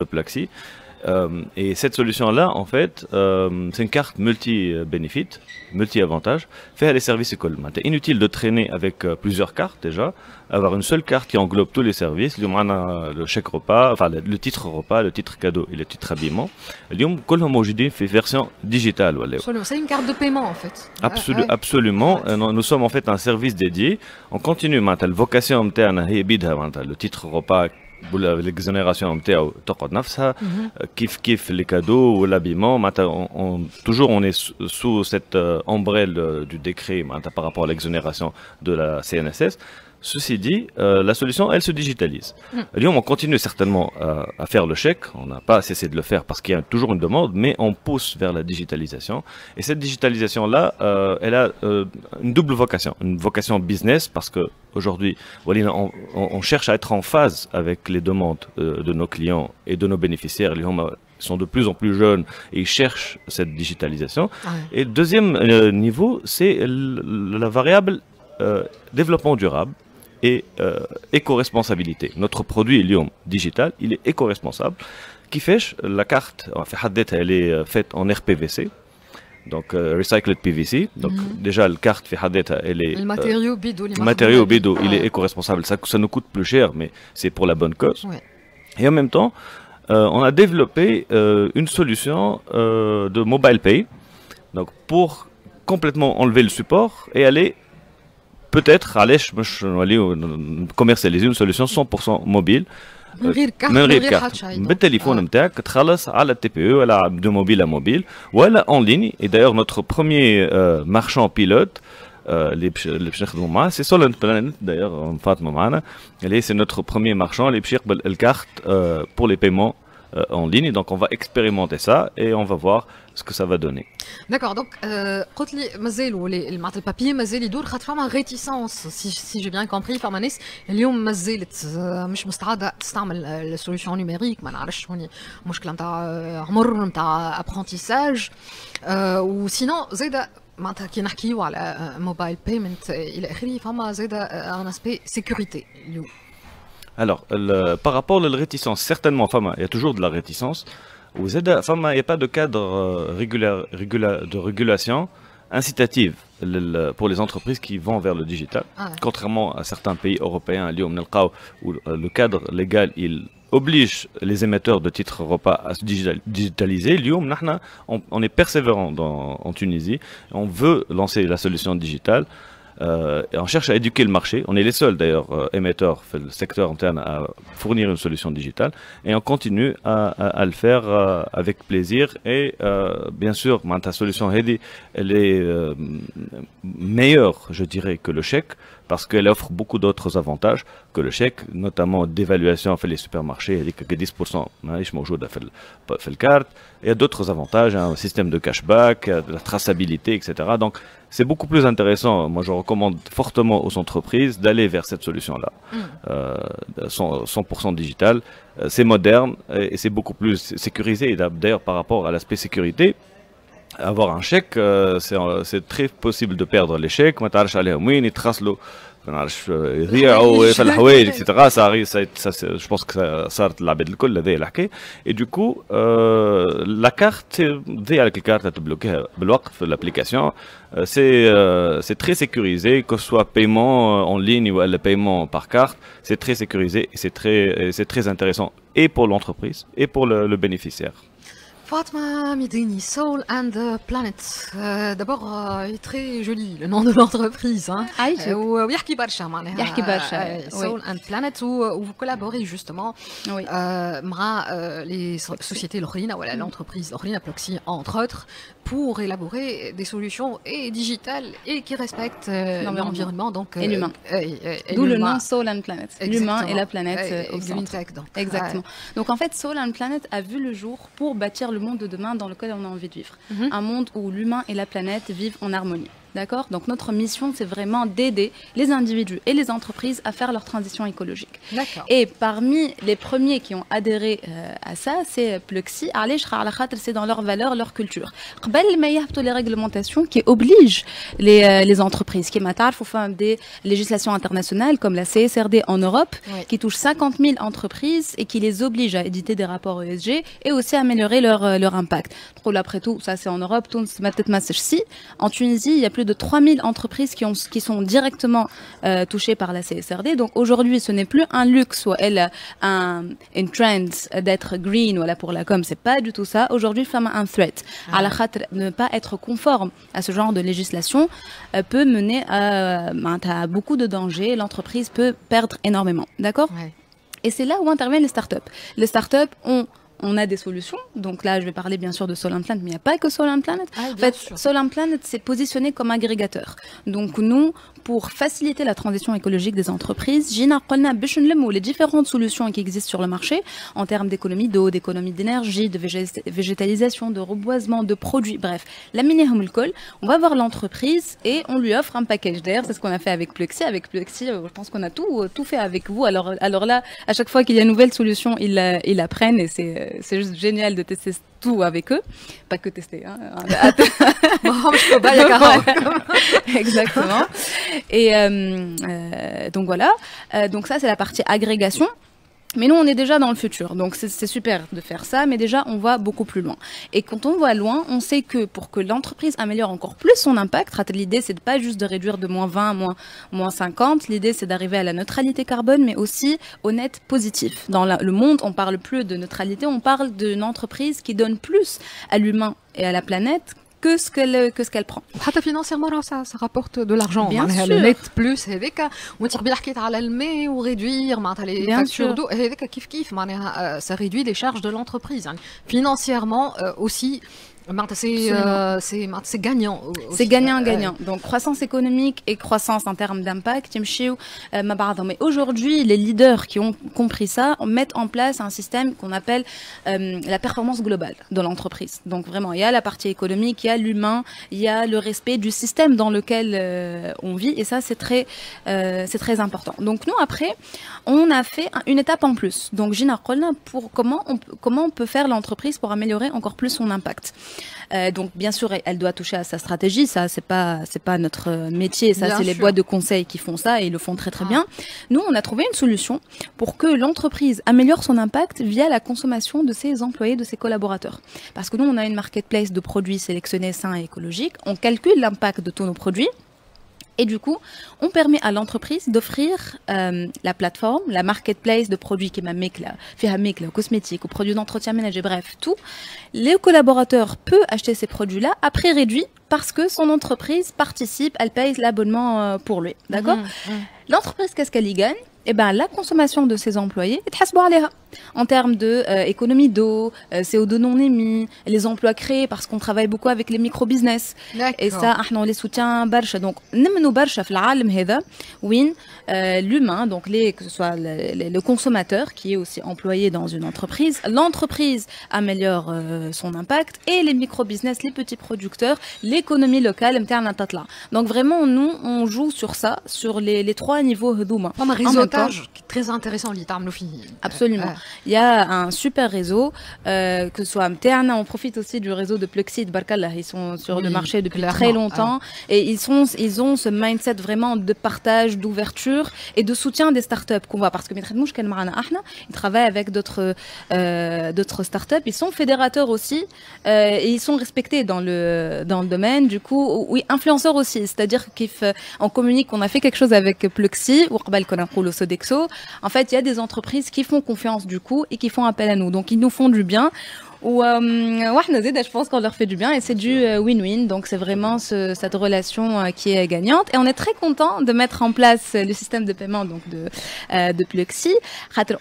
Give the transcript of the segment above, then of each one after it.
Plaxi. Et cette solution-là, en fait, c'est une carte multi-bénéfice, multi-avantage, fait les services écoles. C'est inutile de traîner avec plusieurs cartes déjà, avoir une seule carte qui englobe tous les services. Le chèque repas, enfin le titre repas, le titre cadeau et le titre habillement. كلهم موجودين في version digitale. C'est une carte de paiement en fait. Absolument. Nous sommes en fait un service dédié. On continue. La vocation interne, le titre repas. L'exonération نتاعو تقعد نفسها كيف les cadeaux ou l'habillement toujours on est sous cette ombrelle du décret par rapport à l'exonération de la CNSS. Ceci dit, la solution, elle se digitalise. Lyon, on continue certainement à faire le chèque. On n'a pas cessé de le faire parce qu'il y a toujours une demande, mais on pousse vers la digitalisation. Et cette digitalisation-là, elle a une double vocation. Une vocation business parce que aujourd'hui, on cherche à être en phase avec les demandes de nos clients et de nos bénéficiaires. Ils sont de plus en plus jeunes et ils cherchent cette digitalisation. Et le deuxième niveau, c'est la variable développement durable et éco-responsabilité. Notre produit Lyon digital, il est éco-responsable. Qui fait la carte, elle est faite en RPVC, donc recycled PVC. Donc déjà la carte elle est le matériau bidou, il est éco-responsable. Ça nous coûte plus cher, mais c'est pour la bonne cause. Et en même temps, on a développé une solution de mobile pay, donc pour complètement enlever le support et aller peut-être commercialiser une solution 100% mobile من غير carte بالتليفون نتاعك تخلص على التي بي او ولا de mobile à mobile ولا en ligne. Et d'ailleurs notre premier marchand pilote اللي باش نخدموا معاه c'est Solan Planet. D'ailleurs فاطمه معنا اللي c'est notre premier marchand اللي باش يقبل الكارت pour les paiements en ligne. Donc on va expérimenter ça et on va voir ce que ça va donner. D'accord, donc قلت لي مازالوا معناتها البابي مازال يدور خاطر فما ريتيسونس سي جي بيان كومبري فما ناس اليوم مازالت مش مستعده تستعمل السوليوشن نيميريك. ما نعرفش شنو المشكله نتاع عمر نتاع ابرونتيساج وسينو زايده معناتها كي نحكيو على موبايل بيمنت الى اخره فما زايده ان اسبي سيكوريتي اليوم. Alors, par rapport à la réticence, certainement, il y a toujours de la réticence. Il n'y a pas de cadre de régulation incitative pour les entreprises qui vont vers le digital. Contrairement à certains pays européens, où le cadre légal il oblige les émetteurs de titres repas à se digitaliser. On est persévérant en Tunisie. On veut lancer la solution digitale. Et on cherche à éduquer le marché. On est les seuls d'ailleurs émetteurs le secteur interne à fournir une solution digitale et on continue à le faire avec plaisir. Et bien sûr, ta solution elle est meilleure, je dirais, que le chèque parce qu'elle offre beaucoup d'autres avantages que le chèque, notamment d'évaluation fait les supermarchés, elle est que 10% fait le carte. Il y a d'autres avantages, un système de cashback, de la traçabilité, etc. Donc c'est beaucoup plus intéressant. Moi, je recommande fortement aux entreprises d'aller vers cette solution-là, 100% digital. C'est moderne et c'est beaucoup plus sécurisé. Et d'ailleurs, par rapport à l'aspect sécurité, avoir un chèque, c'est très possible de perdre les chèques. etc. Ça arrive, je pense que ça et du coup la carte avec les cartes l'application c'est très sécurisé, que ce soit paiement en ligne ou le paiement par carte, c'est très sécurisé et c'est très intéressant et pour l'entreprise et pour le bénéficiaire. Fatma Midini, Soul and Planet. D'abord, il est très joli le nom de l'entreprise. ويحكي برشا معناها. يحكي برشا. Soul and Planet où vous collaborez justement مع les sociétés l'Orina ou l'entreprise l'Orina Ploxi entre autres pour élaborer des solutions et digitales et qui respectent l'environnement donc et l'humain. D'où le nom Soul and Planet. L'humain et la planète au centre. Exactement. Donc en fait, Soul and Planet a vu le jour pour bâtir le monde de demain dans lequel on a envie de vivre. Un monde où l'humain et la planète vivent en harmonie. D'accord? Donc notre mission, c'est vraiment d'aider les individus et les entreprises à faire leur transition écologique. D'accord. Et parmi les premiers qui ont adhéré à ça, c'est Pluxee. C'est dans leurs valeurs, leur culture. Il y a les réglementations qui obligent les entreprises. Qui faut des législations internationales comme la CSRD en Europe, qui touche 50 000 entreprises et qui les oblige à éditer des rapports ESG et aussi à améliorer leur impact. Après tout, ça c'est en Europe. En Tunisie, il y a plus de 3000 entreprises qui sont directement touchées par la CSRD. Donc aujourd'hui, ce n'est plus un luxe ou une trend d'être green, voilà, pour la com, c'est pas du tout ça. Aujourd'hui, femme un threat. À la khatre, ne pas être conforme à ce genre de législation peut mener à beaucoup de dangers. L'entreprise peut perdre énormément. D'accord? Et c'est là où interviennent les startups. Les startups on a des solutions. Donc là, je vais parler bien sûr de Solar Planet, mais il n'y a pas que Solar Planet. En fait, Solar Planet s'est positionné comme agrégateur. Donc nous, pour faciliter la transition écologique des entreprises, les différentes solutions qui existent sur le marché en termes d'économie d'eau, d'économie d'énergie, de végétalisation, de reboisement, de produits, bref. On va voir l'entreprise et on lui offre un package. D'ailleurs, c'est ce qu'on a fait avec Pluxee. Avec Pluxee, je pense qu'on a tout fait avec vous. Alors là, à chaque fois qu'il y a une nouvelle solution, ils la prennent et c'est juste génial de tester tout avec eux. Pas que tester, hein. Exactement. Et donc voilà. Donc ça, c'est la partie agrégation. Mais nous, on est déjà dans le futur, donc c'est super de faire ça, mais déjà, on va beaucoup plus loin. Et quand on va loin, on sait que pour que l'entreprise améliore encore plus son impact, l'idée, c'est pas juste de réduire de moins 20, moins 50, l'idée, c'est d'arriver à la neutralité carbone, mais aussi au net positif. Dans le monde, on parle plus de neutralité, on parle d'une entreprise qui donne plus à l'humain et à la planète que ce qu'elle prend. Financièrement, ça rapporte de l'argent. Bien sûr. Le net plus, réduire les factures d'eau. Ça réduit les charges de l'entreprise. Financièrement aussi. C'est gagnant. C'est gagnant. Donc croissance économique et croissance en termes d'impact. Mais aujourd'hui, les leaders qui ont compris ça mettent en place un système qu'on appelle la performance globale de l'entreprise. Donc vraiment, il y a la partie économique, il y a l'humain, il y a le respect du système dans lequel on vit. Et ça, c'est très important. Donc nous, après, on a fait une étape en plus. Donc Gina Qolna, pour comment on peut faire l'entreprise pour améliorer encore plus son impact. Donc bien sûr, elle doit toucher à sa stratégie. Ça, c'est pas notre métier. Ça, c'est les boîtes de conseil qui font ça et ils le font très bien. Nous, on a trouvé une solution pour que l'entreprise améliore son impact via la consommation de ses employés, de ses collaborateurs. Parce que nous, on a une marketplace de produits sélectionnés sains et écologiques. On calcule l'impact de tous nos produits. Et du coup, on permet à l'entreprise d'offrir la plateforme, la marketplace de produits qui est la cosmétique, ou produits d'entretien ménager, bref, tout. Les collaborateurs peuvent acheter ces produits-là à prix réduit parce que son entreprise participe, elle paye l'abonnement pour lui. D'accord? L'entreprise, qu'est-ce qu'elle y gagne? Eh ben, la consommation de ses employés est en termes de économie d'eau, CO2 non émis, les emplois créés parce qu'on travaille beaucoup avec les micro-business. Et ça, on les soutient barcha. Donc, nous barcha في العالم هذا وين l'humain, donc que ce soit le consommateur qui est aussi employé dans une entreprise, l'entreprise améliore son impact et les micro-business, les petits producteurs, l'économie locale. Donc vraiment, nous, on joue sur ça, sur les trois niveaux. Un réseautage très intéressant. Absolument. Il y a un super réseau, que ce soit Mterna, on profite aussi du réseau de Pluxee, de Barkallah, ils sont sur le marché depuis très longtemps et ils ont ce mindset vraiment de partage, d'ouverture et de soutien des startups qu'on voit parce que ils travaillent avec d'autres startups, ils sont fédérateurs aussi et ils sont respectés dans le domaine, du coup, oui, influenceurs aussi, c'est-à-dire qu'on communique, on a fait quelque chose avec Pluxee ou Sodexo. En fait, il y a des entreprises qui font confiance du coup et qui font appel à nous. Donc, ils nous font du bien. Ou je pense qu'on leur fait du bien et c'est du win-win. Donc c'est vraiment cette relation qui est gagnante et on est très content de mettre en place le système de paiement donc de Pluxee.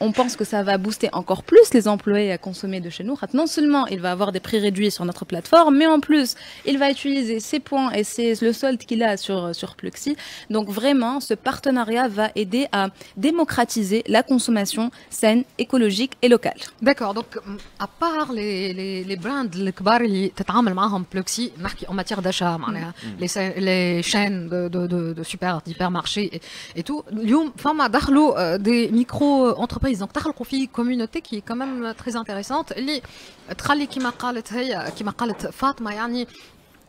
On pense que ça va booster encore plus les employés à consommer de chez nous. Non seulement il va avoir des prix réduits sur notre plateforme, mais en plus il va utiliser ses points et le solde qu'il a sur Pluxee. Donc vraiment ce partenariat va aider à démocratiser la consommation saine, écologique et locale. D'accord. Donc à part les les brands الكبار اللي تتعامل معاهم بلوكسي نحكي en matière d'achat معناها les chaînes de super d'hypermarchés et tout اليوم فما دخلوا des micro entreprises donc تخلقوا في communauté qui est quand même très intéressante اللي تخلي كما قالت فاطمة يعني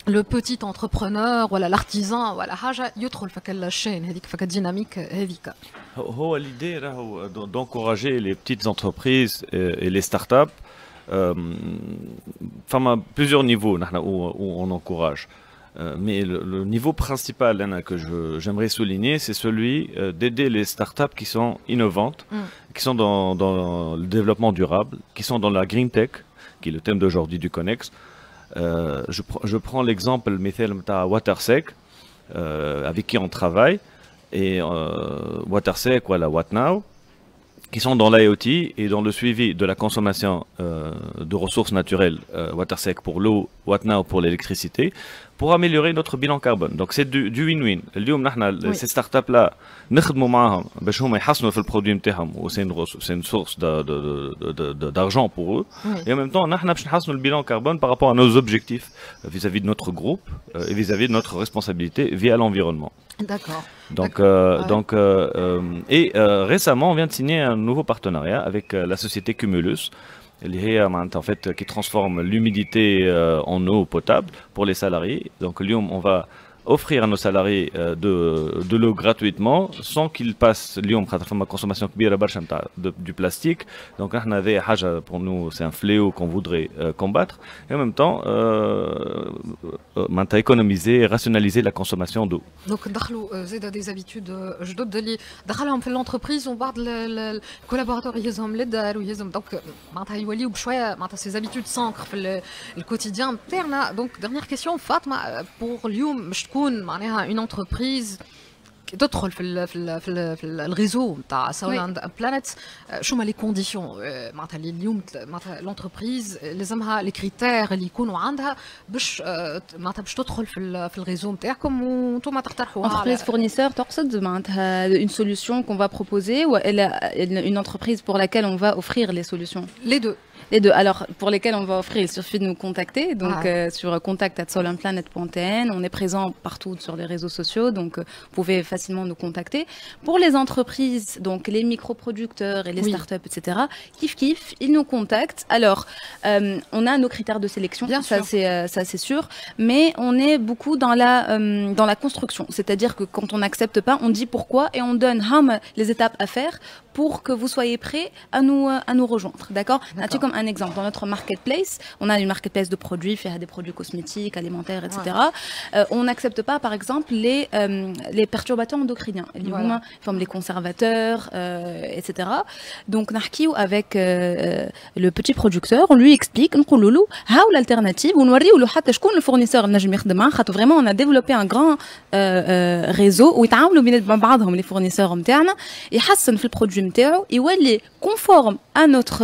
le petit entrepreneur ولا l'artisan ولا حاجة يدخل في الشين هذيك في الديناميك هذيك. هو l'idée راهو d'encourager les petites entreprises et les startups. Enfin, plusieurs niveaux où on encourage. Mais le niveau principal que j'aimerais souligner, c'est celui d'aider les startups qui sont innovantes, qui sont dans le développement durable, qui sont dans la green tech, qui est le thème d'aujourd'hui du Connex. Je prends l'exemple de WaterSec, avec qui on travaille, et WaterSec, voilà, WhatNow, qui sont dans l'IoT et dans le suivi de la consommation de ressources naturelles, WaterSec pour l'eau, WhatNow pour l'électricité, pour améliorer notre bilan carbone. Donc c'est du win-win. اليوم نحن ces startups là نخدموا معاهم باش هما يحسنوا في البرودوي نتاعهم و c'est une source d'argent pour eux. Et en même temps نحن باش نحسنوا le bilan carbone par rapport à nos objectifs vis-à-vis de notre groupe et vis-à-vis de notre responsabilité via l'environnement. D'accord. Récemment, on vient de signer un nouveau partenariat avec la société Cumulus, en fait, qui transforme l'humidité en eau potable pour les salariés. Donc, Lyon, on va offrir à nos salariés de l'eau gratuitement sans qu'ils passent Lyon ma consommation du plastique. Donc pour nous c'est un fléau qu'on voudrait combattre et en même temps économiser et rationaliser la consommation d'eau. Donc دخلوا زاد des habitudes جدد اللي دخلهم في l'entreprise وبعض الكولابوراتور يهزهم للدار ويهزهم دونك معناتها يوليوا بشويه معناتها ces habitudes s'ancrent في le quotidien نتاعنا. Donc dernière question فاطمه pour اليوم باش تكون معناها une entreprise تدخل في الريزو نتاع سولان بلانيت شو هما لي كونديسيون معناتها اللي اليوم معناتها لونتربريز لازمها لي كريتير اللي يكونوا عندها باش معناتها باش تدخل في الريزو نتاعكم وانتم تقترحوها. Entreprise fournisseur تقصد معناتها une solution qu'on va proposer ou une entreprise pour laquelle on va offrir les solutions? Les deux. Les deux. Alors, pour lesquels on va offrir, il suffit de nous contacter. Donc, sur contact@solanplanet.tn. On est présent partout sur les réseaux sociaux. Donc, vous pouvez facilement nous contacter. Pour les entreprises, donc les microproducteurs et les startups, etc., kiff, ils nous contactent. Alors, on a nos critères de sélection. Bien sûr. Ça, c'est sûr. Mais on est beaucoup dans la construction. C'est-à-dire que quand on n'accepte pas, on dit pourquoi et on donne les étapes à faire pour que vous soyez prêts à nous rejoindre. D'accord? Comme un exemple, dans notre marketplace, on a une marketplace de produits, faire des produits cosmétiques, alimentaires, etc. On n'accepte pas, par exemple, les perturbateurs endocriniens, comme les conservateurs, etc. Donc, Narkiou, avec le petit producteur, on lui explique, on lui dit, l'alternative, on lui dit, le fournisseur, vraiment, on a développé un grand réseau où les fournisseurs internes, ils hassent le produit نتاعو يولي conforme à notre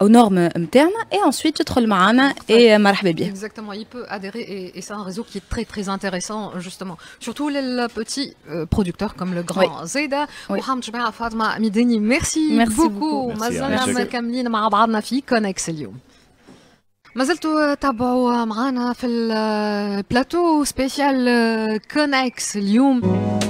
aux normes internes et ensuite يدخل معنا et مرحبا بيه. Exactement, il peut adhérer et c'est un réseau qui est très très intéressant justement, surtout les petits producteurs comme le grand Zeda. وحمد جماعة فاطمة ميداني ميرسي beaucoup. مازلنا مكملين مع بعضنا في كونكس اليوم. ما زلتوا تابعوا معنا في البلاتو سبيشال كونكس اليوم.